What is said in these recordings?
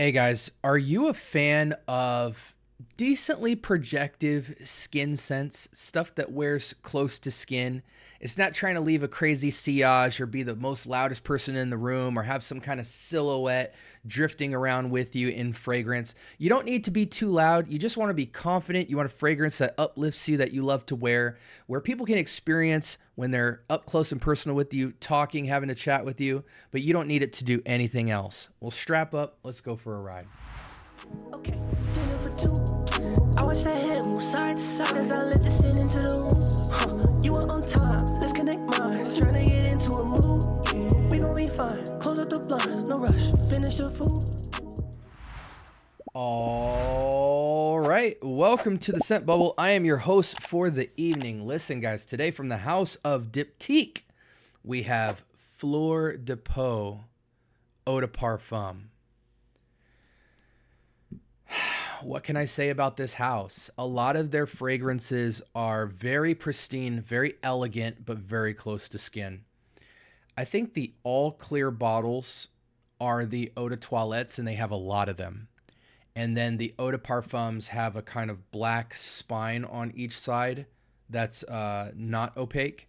Hey guys, are you a fan of decently projective skin scents, stuff that wears close to skin? It's not trying to leave a crazy sillage or be the most loudest person in the room or have some kind of silhouette drifting around with you in fragrance. You don't need to be too loud. You just want to be confident. You want a fragrance that uplifts you, that you love to wear, where people can experience when they're up close and personal with you, talking, having a chat with you, but you don't need it to do anything else. Well, strap up. Let's go for a ride. Okay, dinner for two. I watch that head move side to side as I let the sin into the room. You are on time, let's connect minds. Trying to get into a mood. We gon' be fine. Close up the blinds, no rush. Finish the food. All right, welcome to the Scent Bubble. I am your host for the evening. Listen, guys, today from the house of Diptyque, we have Fleur de Peau Eau de Parfum. What can I say about this house? A lot of their fragrances are very pristine, very elegant, but very close to skin. I think the all clear bottles are the Eau de Toilettes, and they have a lot of them. And then the Eau de Parfums have a kind of black spine on each side that's not opaque.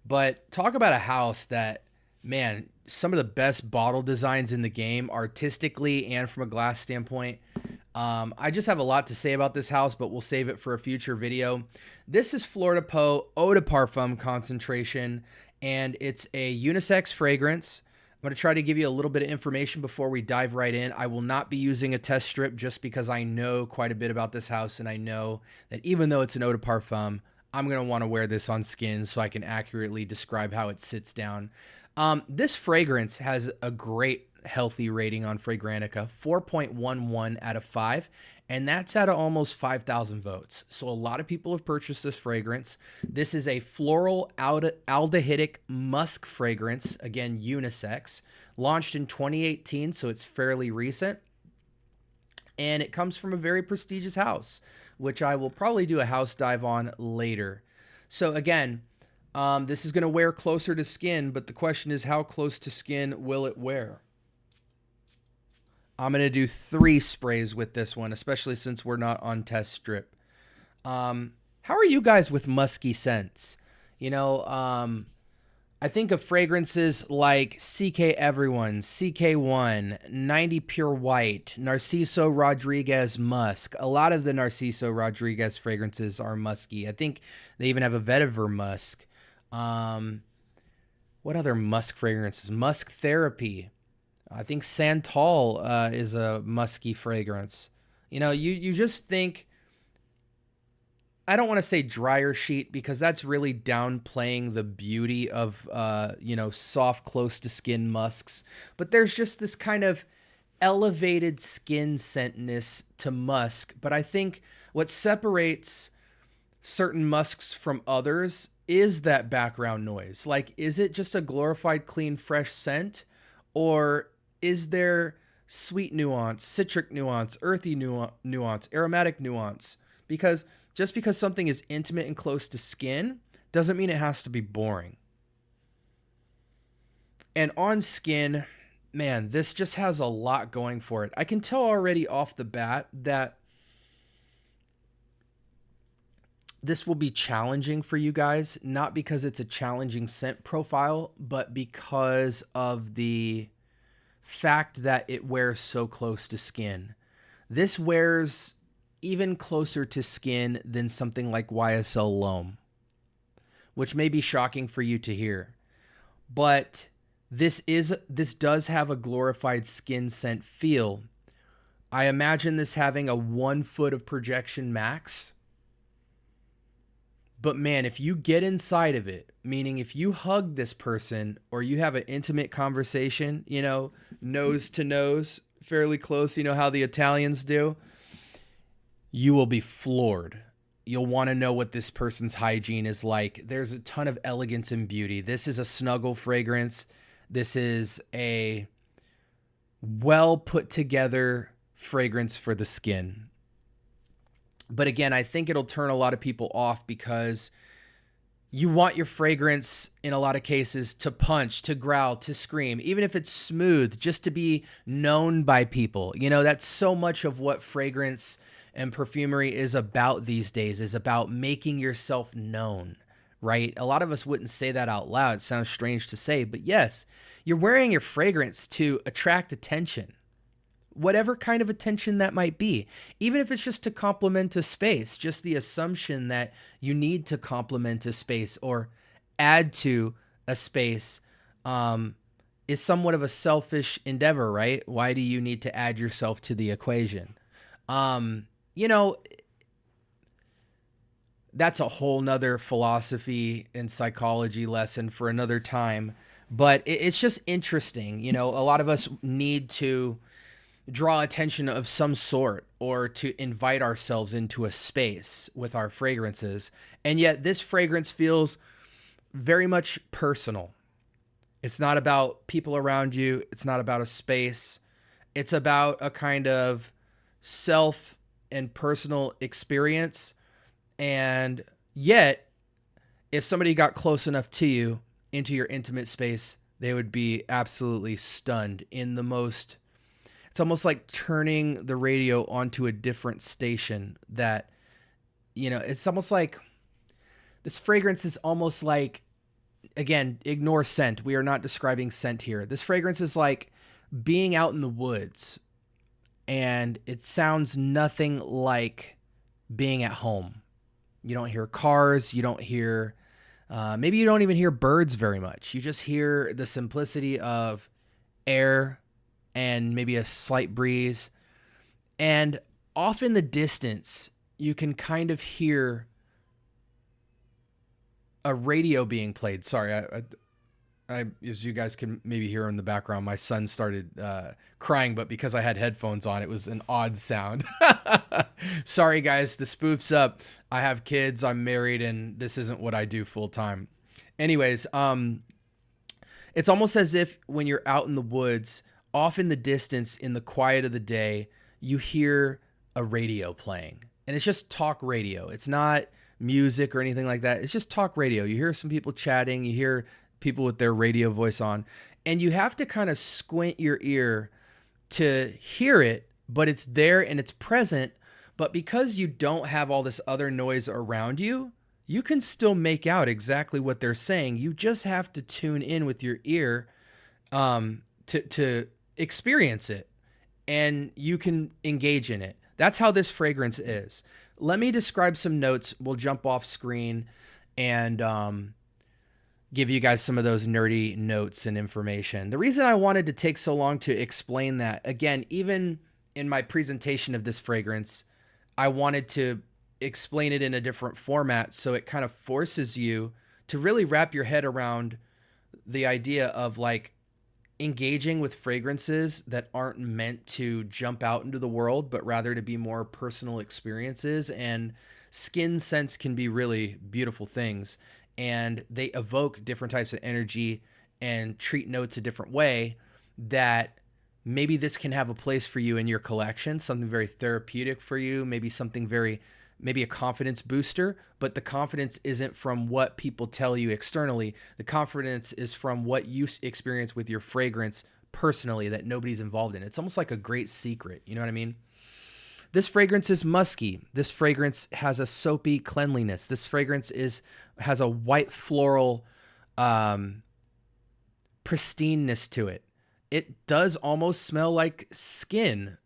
But talk about a house that, man, some of the best bottle designs in the game, artistically and from a glass standpoint. I just have a lot to say about this house, but we'll save it for a future video. This is Fleur de Peau Eau de Parfum concentration, and it's a unisex fragrance. I'm going to try to give you a little bit of information before we dive right in. I will not be using a test strip just because I know quite a bit about this house, and I know that even though it's an Eau de Parfum, I'm going to want to wear this on skin so I can accurately describe how it sits down. This fragrance has a great healthy rating on Fragrantica, 4.11 out of 5, and that's out of almost 5,000 votes. So a lot of people have purchased this fragrance. This is a floral aldehydic musk fragrance, again, unisex, launched in 2018, so it's fairly recent. And it comes from a very prestigious house, which I will probably do a house dive on later. So again, this is going to wear closer to skin, but the question is, how close to skin will it wear? I'm going to do 3 sprays with this one, especially since we're not on test strip. How are you guys with musky scents? You know, I think of fragrances like CK Everyone, CK1, 90 Pure White, Narciso Rodriguez Musk. A lot of the Narciso Rodriguez fragrances are musky. I think they even have a vetiver musk. What other musk fragrances? Musk Therapy. I think Santal is a musky fragrance. You know, you just think, I don't want to say dryer sheet because that's really downplaying the beauty of, soft, close to skin musks. But there's just this kind of elevated skin scentness to musk. But I think what separates certain musks from others is that background noise. Like, is it just a glorified, clean, fresh scent? Or is there sweet nuance, citric nuance, earthy nuance, aromatic nuance? Because just because something is intimate and close to skin doesn't mean it has to be boring. And on skin, man, this just has a lot going for it. I can tell already off the bat that this will be challenging for you guys, not because it's a challenging scent profile, but because of the fact that it wears so close to skin. This wears even closer to skin than something like YSL L'Homme, which may be shocking for you to hear. But this does have a glorified skin scent feel. I imagine this having a 1 foot of projection max. But man, if you get inside of it, meaning if you hug this person or you have an intimate conversation, you know, nose to nose, fairly close, you know how the Italians do, you will be floored. You'll want to know what this person's hygiene is like. There's a ton of elegance and beauty. This is a snuggle fragrance. This is a well put together fragrance for the skin. But again, I think it'll turn a lot of people off because You want your fragrance in a lot of cases to punch, to growl, to scream, even if it's smooth, just to be known by people. You know, that's so much of what fragrance and perfumery is about these days, is about making yourself known, right? A lot of us wouldn't say that out loud. It sounds strange to say, but yes, you're wearing your fragrance to attract attention, whatever kind of attention that might be, even if it's just to complement a space. Just the assumption that you need to complement a space or add to a space is somewhat of a selfish endeavor, right? Why do you need to add yourself to the equation? You know, that's a whole nother philosophy and psychology lesson for another time, but it's just interesting. You know, a lot of us need to draw attention of some sort or to invite ourselves into a space with our fragrances. And yet this fragrance feels very much personal. It's not about people around you. It's not about a space. It's about a kind of self and personal experience. And yet, if somebody got close enough to you into your intimate space, they would be absolutely stunned in the most. It's almost like turning the radio onto a different station that, you know, it's almost like this fragrance is almost like, again, ignore scent. We are not describing scent here. This fragrance is like being out in the woods, and it sounds nothing like being at home. You don't hear cars. You don't hear, maybe you don't even hear birds very much. You just hear the simplicity of air and maybe a slight breeze. And off in the distance, you can kind of hear a radio being played. Sorry, I as you guys can maybe hear in the background, my son started crying, but because I had headphones on, it was an odd sound. Sorry, guys, the spoof's up. I have kids, I'm married, and this isn't what I do full time. Anyways, it's almost as if when you're out in the woods, off in the distance, in the quiet of the day, you hear a radio playing. And it's just talk radio. It's not music or anything like that. It's just talk radio. You hear some people chatting. You hear people with their radio voice on. And you have to kind of squint your ear to hear it, but it's there and it's present. But because you don't have all this other noise around you, you can still make out exactly what they're saying. You just have to tune in with your ear to experience it, and you can engage in it. That's how this fragrance is. Let me describe some notes. We'll jump off screen and give you guys some of those nerdy notes and information. The reason I wanted to take so long to explain that, again, even in my presentation of this fragrance, I wanted to explain it in a different format, so it kind of forces you to really wrap your head around the idea of like engaging with fragrances that aren't meant to jump out into the world, but rather to be more personal experiences. And skin scents can be really beautiful things, and they evoke different types of energy and treat notes a different way. That maybe this can have a place for you in your collection, something very therapeutic for you, maybe something very, maybe a confidence booster, but the confidence isn't from what people tell you externally. The confidence is from what you experience with your fragrance personally that nobody's involved in. It's almost like a great secret. You know what I mean? This fragrance is musky. This fragrance has a soapy cleanliness. This fragrance has a white floral pristineness to it. It does almost smell like skin.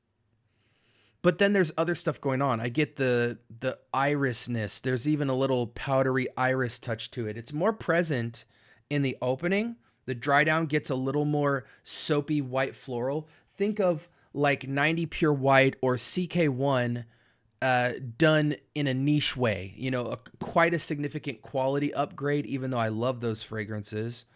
But then there's other stuff going on. I get the irisness. There's even a little powdery iris touch to it. It's more present in the opening. The dry down gets a little more soapy white floral. Think of like 90 Pure White or CK1 done in a niche way. You know, quite a significant quality upgrade, even though I love those fragrances.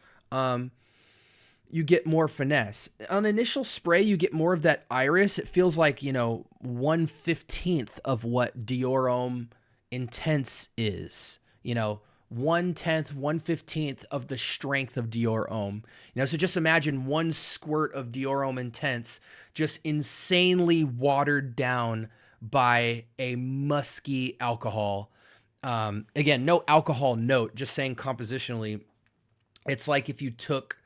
You get more finesse. On initial spray, you get more of that iris. It feels like, you know, 1/15 of what Dior Homme Intense is. You know, 1/10, 1/15 of the strength of Dior Homme. You know, so just imagine one squirt of Dior Homme Intense just insanely watered down by a musky alcohol. Again, no alcohol note, just saying compositionally, it's like if you took,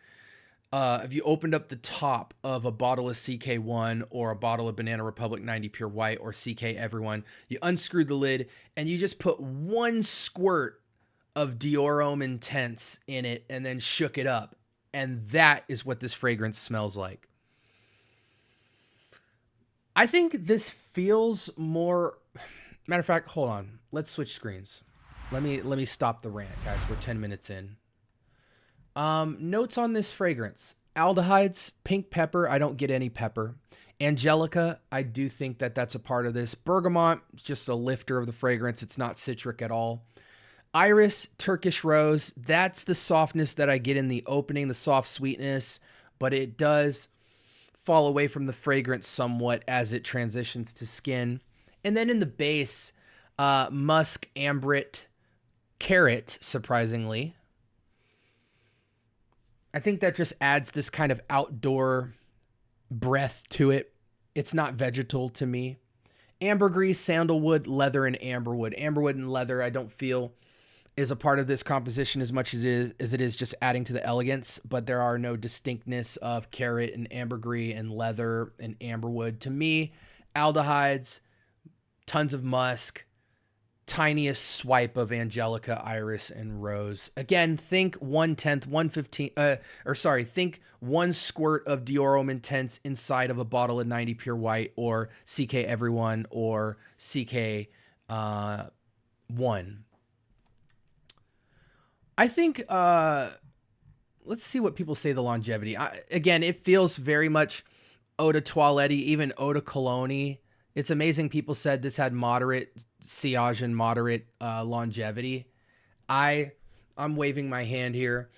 if you opened up the top of a bottle of CK1 or a bottle of Banana Republic 90 Pure White or CK Everyone, you unscrewed the lid and you just put one squirt of Dior Homme Intense in it and then shook it up. And that is what this fragrance smells like. I think this feels more, matter of fact, hold on. Let's switch screens. Let me stop the rant, guys. We're 10 minutes in. Notes on this fragrance. Aldehydes, pink pepper. I don't get any pepper. Angelica, I do think that that's a part of this. Bergamot, just a lifter of the fragrance. It's not citric at all. Iris, Turkish Rose, that's the softness that I get in the opening, the soft sweetness, but it does fall away from the fragrance somewhat as it transitions to skin. And then in the base, musk, ambrette, carrot, surprisingly. I think that just adds this kind of outdoor breath to it. It's not vegetal to me. Ambergris, sandalwood, leather, and amberwood. Amberwood and leather, I don't feel is a part of this composition as much as it is just adding to the elegance, but there are no distinctness of carrot and ambergris and leather and amberwood. To me, aldehydes, tons of musk, tiniest swipe of Angelica, Iris, and Rose. Again, think 1/10, 1/15, think one squirt of Dior Homme Intense inside of a bottle of 90 Pure White or CK Everyone or CK 1. I think, let's see what people say the longevity. Again, it feels very much eau de toilette, even eau de cologne. It's amazing people said this had moderate sillage and moderate longevity. I'm waving my hand here.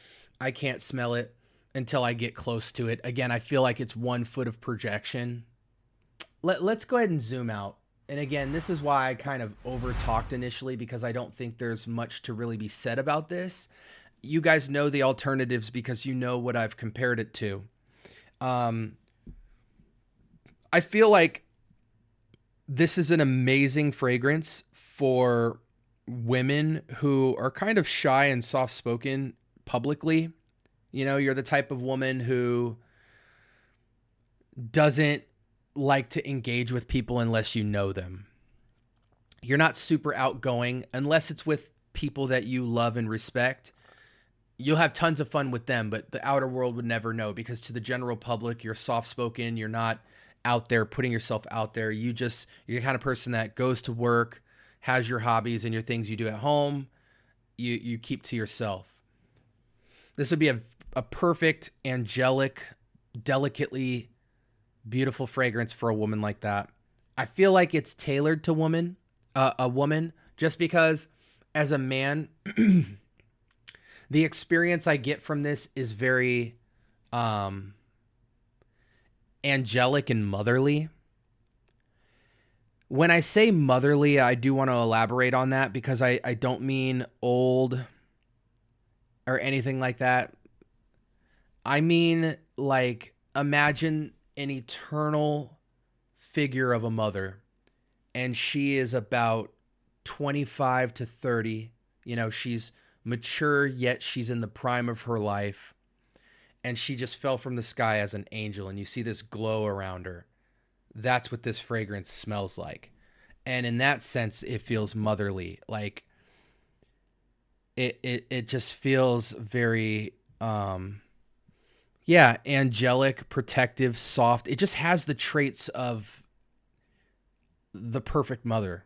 I can't smell it until I get close to it. Again, I feel like it's 1 foot of projection. Let's go ahead and zoom out. And again, this is why I kind of over-talked initially, because I don't think there's much to really be said about this. You guys know the alternatives because you know what I've compared it to. I feel like this is an amazing fragrance for women who are kind of shy and soft-spoken publicly. You know, you're the type of woman who doesn't like to engage with people unless you know them. You're not super outgoing unless it's with people that you love and respect. You'll have tons of fun with them, but the outer world would never know, because to the general public, you're soft-spoken. You're not out there putting yourself out there. You're the kind of person that goes to work, has your hobbies and your things you do at home. You keep to yourself. This would be a perfect, angelic, delicately beautiful fragrance for a woman like that. I feel like it's tailored to a woman, just because as a man, the experience I get from this is very angelic and motherly. When I say motherly, I do want to elaborate on that, because I don't mean old or anything like that. I mean, like, imagine an eternal figure of a mother, and she is about 25 to 30. You know, she's mature, yet she's in the prime of her life, and she just fell from the sky as an angel, and you see this glow around her. That's what this fragrance smells like. And in that sense, it feels motherly. Like, it just feels very angelic, protective, soft. It just has the traits of the perfect mother.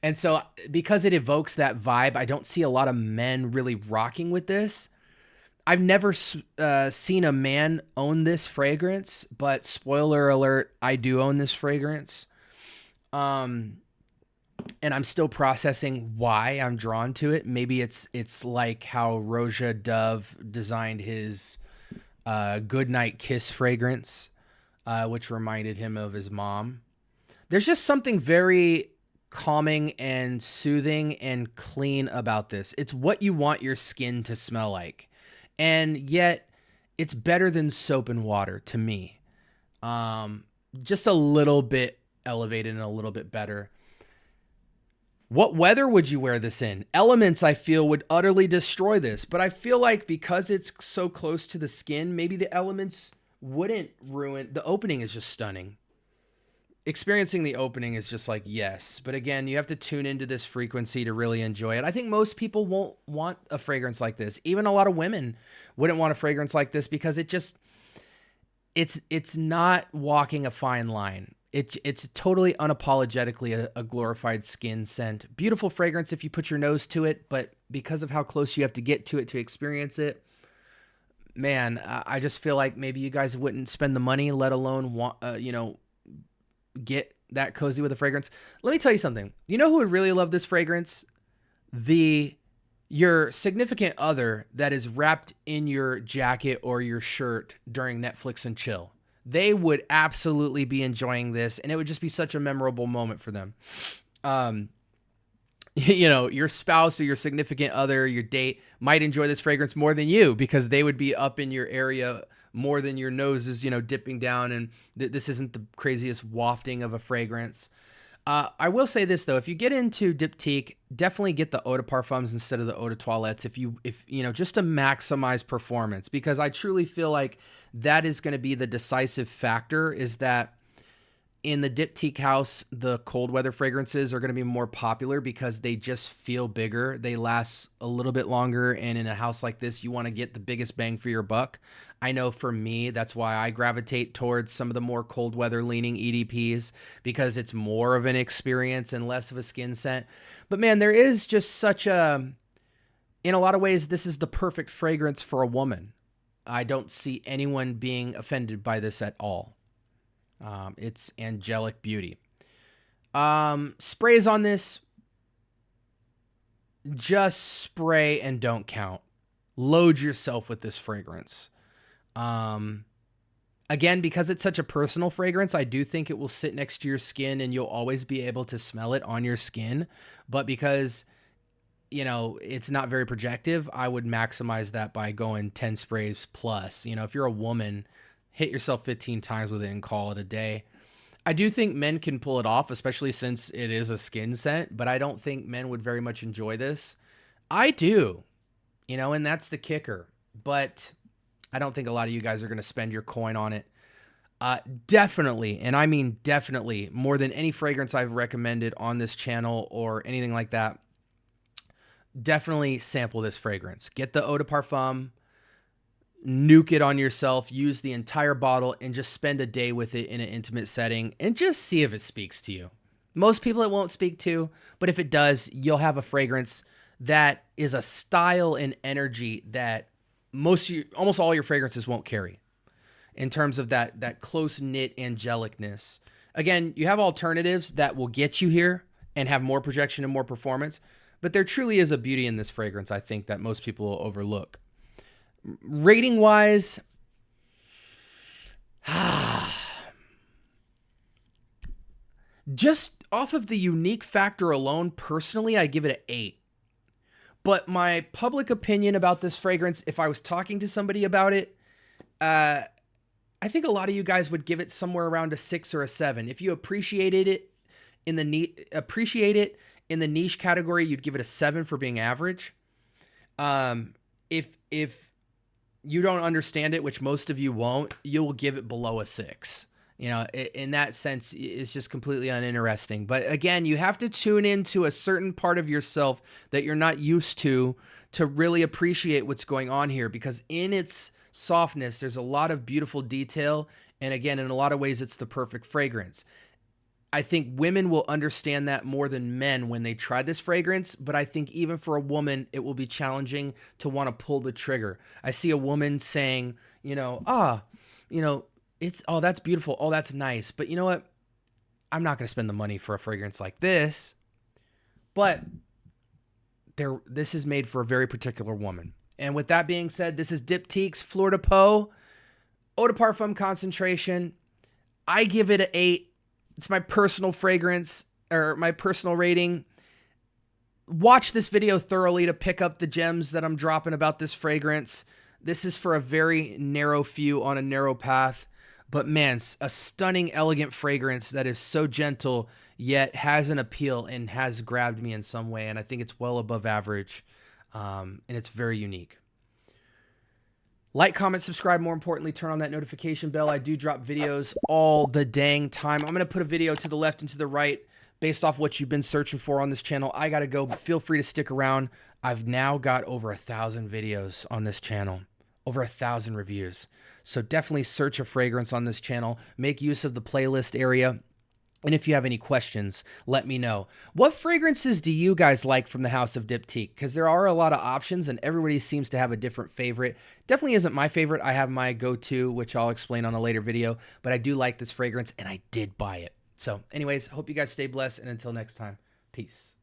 And so because it evokes that vibe, I don't see a lot of men really rocking with this. I've never seen a man own this fragrance, but spoiler alert, I do own this fragrance. And I'm still processing why I'm drawn to it. Maybe it's like how Roja Dove designed his Goodnight Kiss fragrance, which reminded him of his mom. There's just something very calming and soothing and clean about this. It's what you want your skin to smell like. And yet it's better than soap and water to me. Just a little bit elevated and a little bit better. What weather would you wear this in? Elements, I feel, would utterly destroy this. But I feel like because it's so close to the skin, maybe the elements wouldn't ruin. The opening is just stunning. Experiencing the opening is just like, yes. But again, you have to tune into this frequency to really enjoy it. I think most people won't want a fragrance like this. Even a lot of women wouldn't want a fragrance like this because it just, it's not walking a fine line. It's totally unapologetically a glorified skin scent. Beautiful fragrance if you put your nose to it, but because of how close you have to get to it to experience it, man, I just feel like maybe you guys wouldn't spend the money, let alone want, get that cozy with a fragrance. Let me tell you something. You know who would really love this fragrance? Your significant other that is wrapped in your jacket or your shirt during Netflix and chill. They would absolutely be enjoying this, and it would just be such a memorable moment for them. Your spouse or your significant other, your date might enjoy this fragrance more than you because they would be up in your area more than your nose is, dipping down, and this isn't the craziest wafting of a fragrance. I will say this though, if you get into Diptyque, definitely get the eau de parfums instead of the eau de toilettes if just to maximize performance, because I truly feel like that is going to be the decisive factor, is that in the Diptyque house, the cold weather fragrances are going to be more popular because they just feel bigger. They last a little bit longer. And in a house like this, you want to get the biggest bang for your buck. I know for me, that's why I gravitate towards some of the more cold weather leaning EDPs, because it's more of an experience and less of a skin scent. But man, there is just such in a lot of ways, this is the perfect fragrance for a woman. I don't see anyone being offended by this at all. It's angelic beauty. Sprays on this, just spray and don't count. Load yourself with this fragrance. Again, because it's such a personal fragrance, I do think it will sit next to your skin and you'll always be able to smell it on your skin. But because, it's not very projective, I would maximize that by going 10 sprays plus. If you're a woman, hit yourself 15 times with it and call it a day. I do think men can pull it off, especially since it is a skin scent, but I don't think men would very much enjoy this. I do, and that's the kicker. But I don't think a lot of you guys are going to spend your coin on it. Definitely, and I mean definitely, more than any fragrance I've recommended on this channel or anything like that, definitely sample this fragrance. Get the eau de parfum, nuke it on yourself, use the entire bottle, and just spend a day with it in an intimate setting and just see if it speaks to you. Most people it won't speak to, but if it does, you'll have a fragrance that is a style and energy that almost all your fragrances won't carry in terms of that close-knit angelicness. Again, you have alternatives that will get you here and have more projection and more performance, but there truly is a beauty in this fragrance, I think, that most people will overlook. Rating wise, just off of the unique factor alone, personally, I give it an 8. But my public opinion about this fragrance, if I was talking to somebody about it, I think a lot of you guys would give it somewhere around a 6 or a 7. If you appreciated it in the niche category, you'd give it a 7 for being average. If you don't understand it, which most of you won't, you'll give it below a 6. In that sense, it's just completely uninteresting. But again, you have to tune into a certain part of yourself that you're not used to really appreciate what's going on here, because in its softness, there's a lot of beautiful detail. And again, in a lot of ways, it's the perfect fragrance. I think women will understand that more than men when they try this fragrance, but I think even for a woman, it will be challenging to want to pull the trigger. I see a woman saying, that's beautiful. Oh, that's nice. But you know what? I'm not going to spend the money for a fragrance like this. But this is made for a very particular woman. And with that being said, this is Diptyque's Fleur de Peau Eau de Parfum concentration. I give it an 8. It's my personal fragrance, or my personal rating. Watch this video thoroughly to pick up the gems that I'm dropping about this fragrance. This is for a very narrow few on a narrow path. But man, a stunning, elegant fragrance that is so gentle, yet has an appeal and has grabbed me in some way. And I think it's well above average. And it's very unique. Like, comment, subscribe. More importantly, turn on that notification bell. I do drop videos all the dang time. I'm going to put a video to the left and to the right based off what you've been searching for on this channel. I got to go, but feel free to stick around. I've now got over 1,000 videos on this channel, over 1,000 reviews. So definitely search a fragrance on this channel. Make use of the playlist area. And if you have any questions, let me know. What fragrances do you guys like from the house of Diptyque? Because there are a lot of options and everybody seems to have a different favorite. Definitely isn't my favorite. I have my go-to, which I'll explain on a later video. But I do like this fragrance and I did buy it. So anyways, hope you guys stay blessed. And until next time, peace.